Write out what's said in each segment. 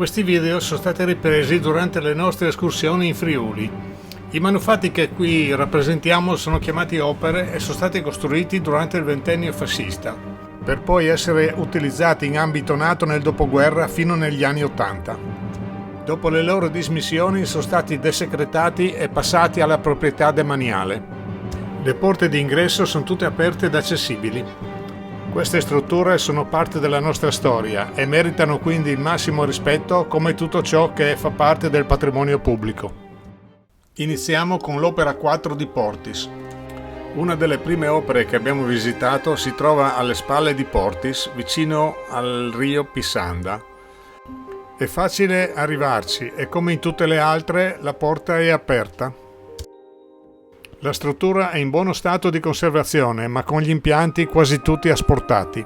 Questi video sono stati ripresi durante le nostre escursioni in Friuli. I manufatti che qui rappresentiamo sono chiamati opere e sono stati costruiti durante il ventennio fascista, per poi essere utilizzati in ambito NATO nel dopoguerra fino negli anni '80. Dopo le loro dismissioni sono stati desecretati e passati alla proprietà demaniale. Le porte di ingresso sono tutte aperte ed accessibili. Queste strutture sono parte della nostra storia e meritano quindi il massimo rispetto come tutto ciò che fa parte del patrimonio pubblico. Iniziamo con l'Opera 4 di Portis. Una delle prime opere che abbiamo visitato si trova alle spalle di Portis, vicino al Rio Pissanda. È facile arrivarci e come in tutte le altre la porta è aperta. La struttura è in buono stato di conservazione, ma con gli impianti quasi tutti asportati.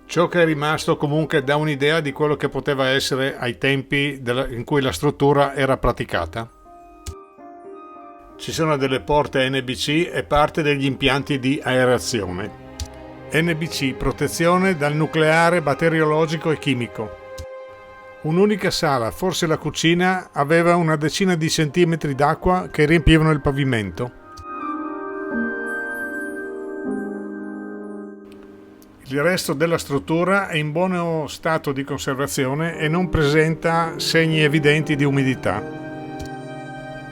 Ciò che è rimasto comunque dà un'idea di quello che poteva essere ai tempi in cui la struttura era praticata. Ci sono delle porte NBC e parte degli impianti di aerazione. NBC, protezione dal nucleare, batteriologico e chimico. Un'unica sala, forse la cucina, aveva una decina di centimetri d'acqua che riempivano il pavimento. Il resto della struttura è in buono stato di conservazione e non presenta segni evidenti di umidità.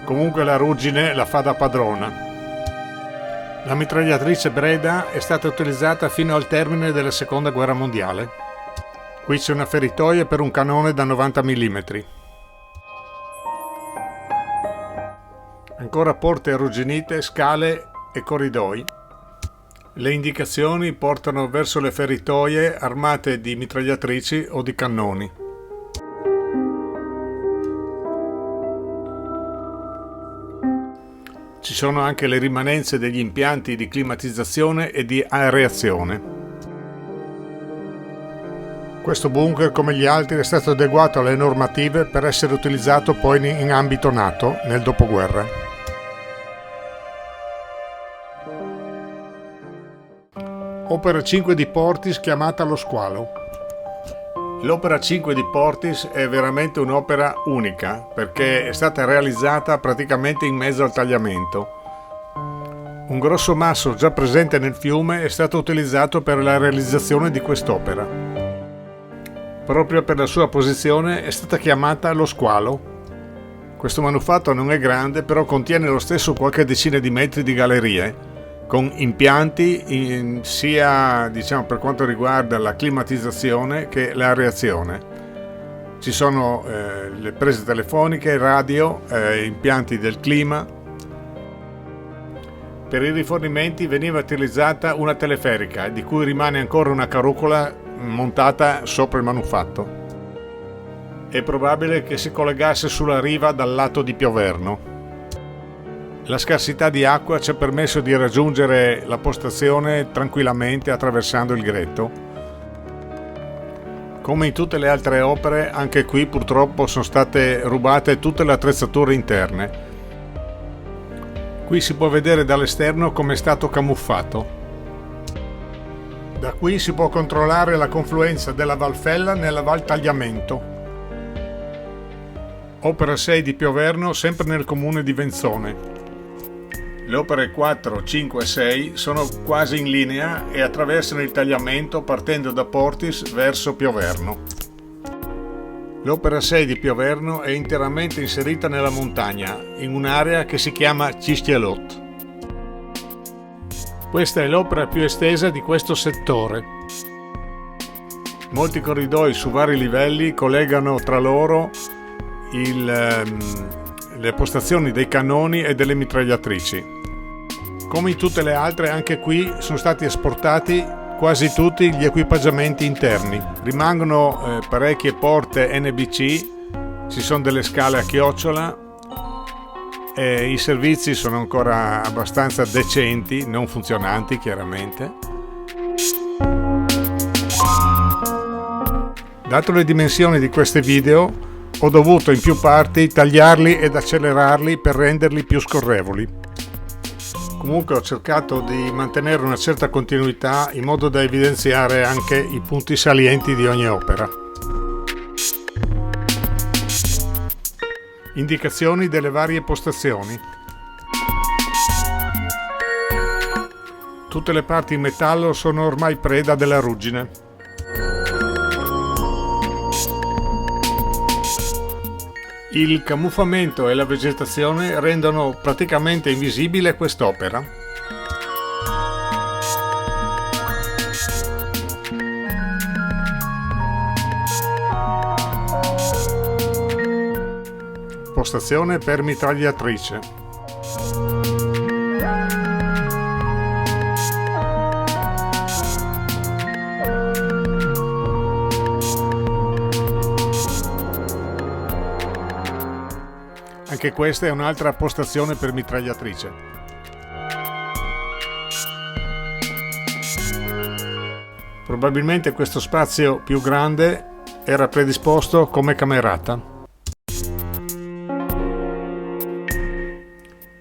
Comunque la ruggine la fa da padrona. La mitragliatrice Breda è stata utilizzata fino al termine della Seconda Guerra Mondiale. Qui c'è una feritoia per un cannone da 90 mm. Ancora porte arrugginite, scale e corridoi. Le indicazioni portano verso le feritoie armate di mitragliatrici o di cannoni. Ci sono anche le rimanenze degli impianti di climatizzazione e di aerazione. Questo bunker, come gli altri, è stato adeguato alle normative per essere utilizzato poi in ambito NATO nel dopoguerra. Opera 5 di Portis chiamata Lo Squalo. L'Opera 5 di Portis è veramente un'opera unica perché è stata realizzata praticamente in mezzo al tagliamento. Un grosso masso già presente nel fiume è stato utilizzato per la realizzazione di quest'opera. Proprio per la sua posizione è stata chiamata Lo Squalo. Questo manufatto non è grande, però contiene lo stesso qualche decina di metri di gallerie, con impianti sia per quanto riguarda la climatizzazione che l'aerazione. Ci sono le prese telefoniche, radio, impianti del clima. Per i rifornimenti veniva utilizzata una teleferica, di cui rimane ancora una carrucola montata sopra il manufatto. È probabile che si collegasse sulla riva dal lato di Pioverno. La scarsità di acqua ci ha permesso di raggiungere la postazione tranquillamente attraversando il Greto. Come in tutte le altre opere, anche qui purtroppo sono state rubate tutte le attrezzature interne. Qui si può vedere dall'esterno come è stato camuffato. Da qui si può controllare la confluenza della Valfella nella Val Tagliamento. Opera 6 di Pioverno, sempre nel comune di Venzone. Le opere 4, 5 e 6 sono quasi in linea e attraversano il tagliamento partendo da Portis verso Pioverno. L'Opera 6 di Pioverno è interamente inserita nella montagna, in un'area che si chiama Cistielot. Questa è l'opera più estesa di questo settore. Molti corridoi su vari livelli collegano tra loro le postazioni dei cannoni e delle mitragliatrici. Come in tutte le altre, anche qui sono stati esportati quasi tutti gli equipaggiamenti interni. Rimangono parecchie porte NBC, ci sono delle scale a chiocciola, i servizi sono ancora abbastanza decenti, non funzionanti chiaramente. Dato le dimensioni di questi video, ho dovuto in più parti tagliarli ed accelerarli per renderli più scorrevoli. Comunque ho cercato di mantenere una certa continuità in modo da evidenziare anche i punti salienti di ogni opera. Indicazioni delle varie postazioni. Tutte le parti in metallo sono ormai preda della ruggine. Il camuffamento e la vegetazione rendono praticamente invisibile quest'opera. Postazione per mitragliatrice. Anche questa è un'altra postazione per mitragliatrice. Probabilmente questo spazio più grande era predisposto come camerata.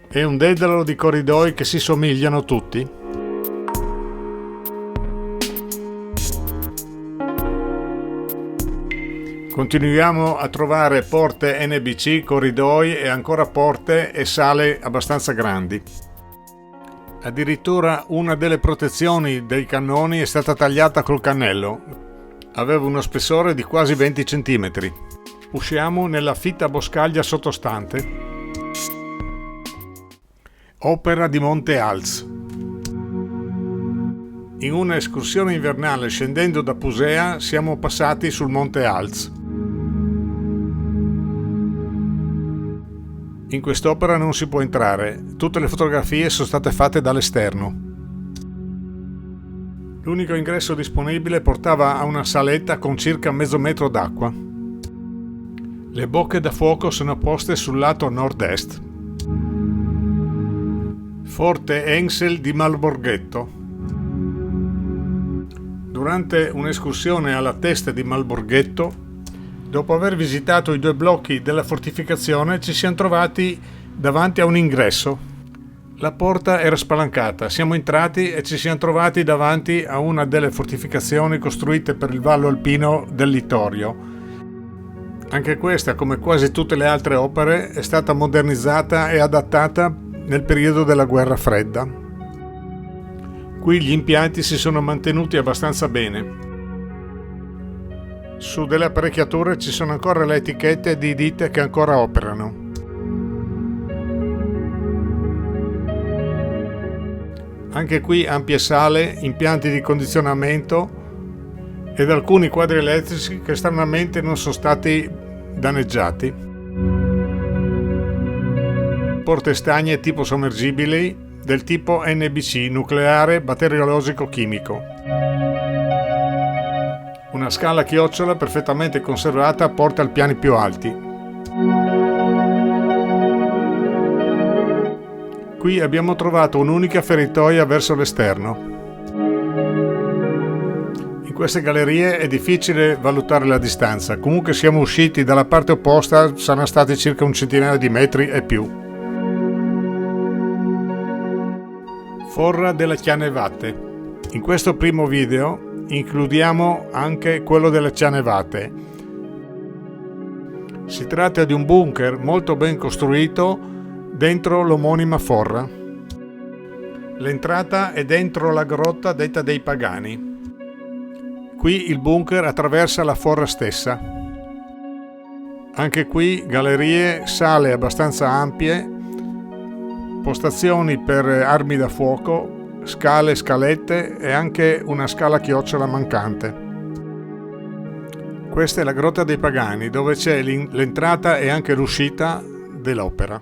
È un dedalo di corridoi che si somigliano tutti. Continuiamo a trovare porte NBC, corridoi e ancora porte e sale abbastanza grandi. Addirittura una delle protezioni dei cannoni è stata tagliata col cannello. Aveva uno spessore di quasi 20 cm. Usciamo nella fitta boscaglia sottostante. Opera di Monte Alz. In una escursione invernale scendendo da Pusea siamo passati sul Monte Alz. In quest'opera non si può entrare, tutte le fotografie sono state fatte dall'esterno. L'unico ingresso disponibile portava a una saletta con circa mezzo metro d'acqua. Le bocche da fuoco sono poste sul lato nord-est. Forte Ensel di Malborghetto. Durante un'escursione alla testa di Malborghetto, dopo aver visitato i 2 blocchi della fortificazione, ci siamo trovati davanti a un ingresso. La porta era spalancata, siamo entrati e ci siamo trovati davanti a una delle fortificazioni costruite per il Vallo Alpino del Littorio. Anche questa, come quasi tutte le altre opere, è stata modernizzata e adattata nel periodo della Guerra Fredda. Qui gli impianti si sono mantenuti abbastanza bene. Su delle apparecchiature ci sono ancora le etichette di ditte che ancora operano. Anche qui ampie sale, impianti di condizionamento ed alcuni quadri elettrici che stranamente non sono stati danneggiati. Porte stagne tipo sommergibili del tipo NBC, nucleare batteriologico chimico. Una scala a chiocciola perfettamente conservata porta ai piani più alti. Qui abbiamo trovato un'unica feritoia verso l'esterno. In queste gallerie è difficile valutare la distanza, comunque siamo usciti dalla parte opposta, saranno stati circa un centinaio di metri e più. Forra della Chianevate. In questo primo video includiamo anche quello delle Chianevate. Si tratta di un bunker molto ben costruito dentro l'omonima forra. L'entrata è dentro la grotta detta dei Pagani. Qui il bunker attraversa la forra stessa. Anche qui gallerie, sale abbastanza ampie, postazioni per armi da fuoco, scale, scalette e anche una scala a chiocciola mancante. Questa è la grotta dei Pagani, dove c'è l'entrata e anche l'uscita dell'opera.